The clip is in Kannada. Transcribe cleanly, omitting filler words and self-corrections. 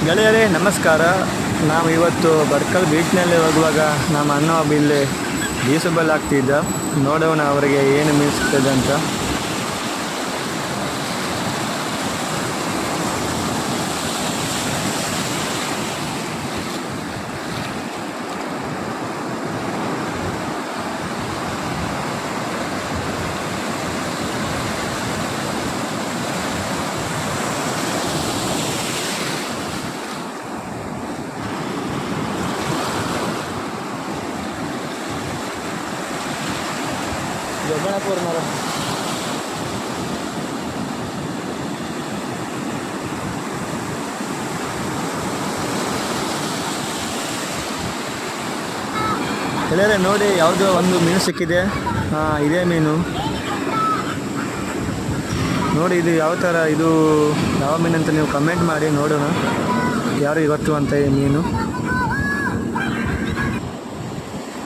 ಗೆಳೆಯರೇ ನಮಸ್ಕಾರ. ನಾವು ಇವತ್ತು ಬಡ್ಕಲ್ ಬೀಚ್ನಲ್ಲಿ ಹೋಗುವಾಗ ನಮ್ಮ ಅಣ್ಣ ಒಬ್ಬ ಇಲ್ಲಿ ಬೀಸುಬಲ್ ಆಗ್ತಿದ್ದ. ನೋಡೋಣ ಅವರಿಗೆ ಏನು ಮೀನು ಸಿಗ್ತದೆ ಅಂತ. ಜೋಗಣಪುರ ಗೆಳೆಯರೇ ನೋಡಿ, ಯಾವುದೋ ಒಂದು ಮೀನು ಸಿಕ್ಕಿದೆ. ಇದೇ ಮೀನು ನೋಡಿ. ಇದು ಯಾವ ಥರ, ಇದು ಯಾವ ಮೀನು ಅಂತ ನೀವು ಕಮೆಂಟ್ ಮಾಡಿ ನೋಡೋಣ, ಯಾರಿಗೆ ಗೊತ್ತು ಅಂತ ಈ ಮೀನು.